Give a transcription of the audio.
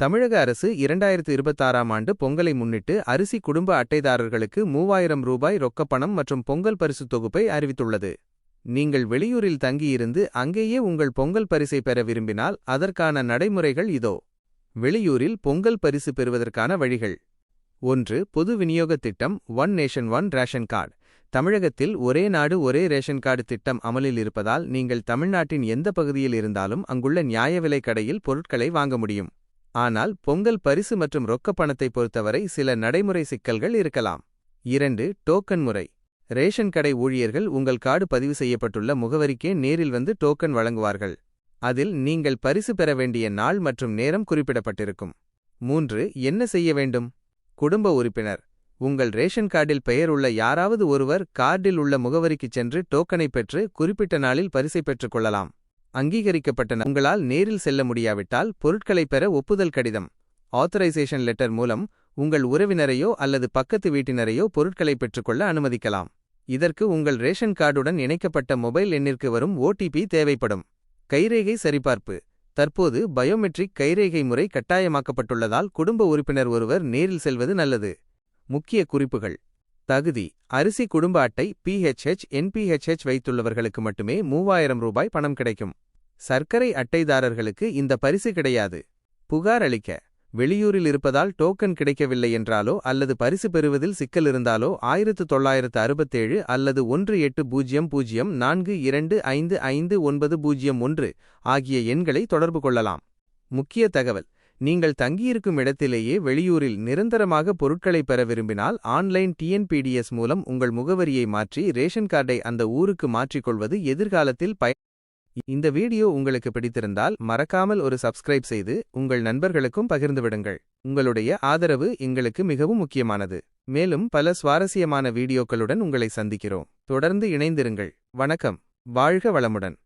தமிழக அரசு 2026ஆம் ஆண்டு பொங்கலை முன்னிட்டு அரிசி குடும்ப அட்டைதாரர்களுக்கு 3000 ரூபாய் ரொக்கப்பணம் மற்றும் பொங்கல் பரிசு தொகுப்பை அறிவித்துள்ளது. நீங்கள் வெளியூரில் தங்கியிருந்து அங்கேயே உங்கள் பொங்கல் பரிசை பெற விரும்பினால் அதற்கான நடைமுறைகள் இதோ. வெளியூரில் பொங்கல் பரிசு பெறுவதற்கான வழிகள். 1. பொது விநியோக திட்டம் one nation one ration card. தமிழகத்தில் ஒரே நாடு ஒரே ரேஷன் கார்டு திட்டம் அமலில் இருப்பதால் நீங்கள் தமிழ்நாட்டின் எந்த பகுதியில் இருந்தாலும் அங்குள்ள நியாய விலைக் கடையில் பொருட்களை வாங்க முடியும். ஆனால் பொங்கல் பரிசு மற்றும் ரொக்கப் பணத்தை பொறுத்தவரை சில நடைமுறை சிக்கல்கள் இருக்கலாம். 2. டோக்கன் முறை. ரேஷன் கடை ஊழியர்கள் உங்கள் கார்டு பதிவு செய்யப்பட்டுள்ள முகவரிக்கே நேரில் வந்து டோக்கன் வழங்குவார்கள். அதில் நீங்கள் பரிசு பெற வேண்டிய நாள் மற்றும் நேரம் குறிப்பிடப்பட்டிருக்கும். 3. என்ன செய்ய வேண்டும்? குடும்ப உறுப்பினர். உங்கள் ரேஷன் கார்டில் பெயர் உள்ள யாராவது ஒருவர் கார்டில் உள்ள முகவரிக்குச் சென்று டோக்கனை பெற்று குறிப்பிட்ட நாளில் பரிசை பெற்றுக் கொள்ளலாம். அங்கீகரிக்கப்பட்ட உங்களால் நேரில் செல்ல முடியாவிட்டால் பொருட்களை பெற ஒப்புதல் கடிதம் ஆத்தரைசேஷன் லெட்டர் மூலம் உங்கள் உறவினரையோ அல்லது பக்கத்து வீட்டினரையோ பொருட்களை பெற்றுக்கொள்ள அனுமதிக்கலாம். இதற்கு உங்கள் ரேஷன் கார்டுடன் இணைக்கப்பட்ட மொபைல் எண்ணிற்கு வரும் OTP தேவைப்படும். கைரேகை சரிபார்ப்பு. தற்போது பயோமெட்ரிக் கைரேகை முறை கட்டாயமாக்கப்பட்டுள்ளதால் குடும்ப உறுப்பினர் ஒருவர் நேரில் செல்வது நல்லது. முக்கிய குறிப்புகள். தகுதி. அரிசி குடும்ப அட்டை PHH NPHH வைத்துள்ளவர்களுக்கு மட்டுமே 3000 ரூபாய் பணம் கிடைக்கும். சர்க்கரை அட்டைதாரர்களுக்கு இந்த பரிசு கிடையாது. புகார் அளிக்க. வெளியூரில் இருப்பதால் டோக்கன் கிடைக்கவில்லை என்றாலோ அல்லது பரிசு பெறுவதில் சிக்கல் இருந்தாலோ 1967 அல்லது 180042555901 ஆகிய எண்களை தொடர்பு கொள்ளலாம். முக்கிய தகவல். நீங்கள் தங்கியிருக்கும் இடத்திலேயே வெளியூரில் நிரந்தரமாக பொருட்களை பெற விரும்பினால் ஆன்லைன் TNPDS மூலம் உங்கள் முகவரியை மாற்றி ரேஷன் கார்டை அந்த ஊருக்கு மாற்றிக்கொள்வது எதிர்காலத்தில் இந்த வீடியோ உங்களுக்கு பிடித்திருந்தால் மறக்காமல் ஒரு சப்ஸ்கிரைப் செய்து உங்கள் நண்பர்களுக்கும் பகிர்ந்துவிடுங்கள். உங்களுடைய ஆதரவு எங்களுக்கு மிகவும் முக்கியமானது. மேலும் பல சுவாரஸ்யமான வீடியோக்களுடன் உங்களை சந்திக்கிறோம். தொடர்ந்து இணைந்திருங்கள். வணக்கம். வாழ்க வளமுடன்.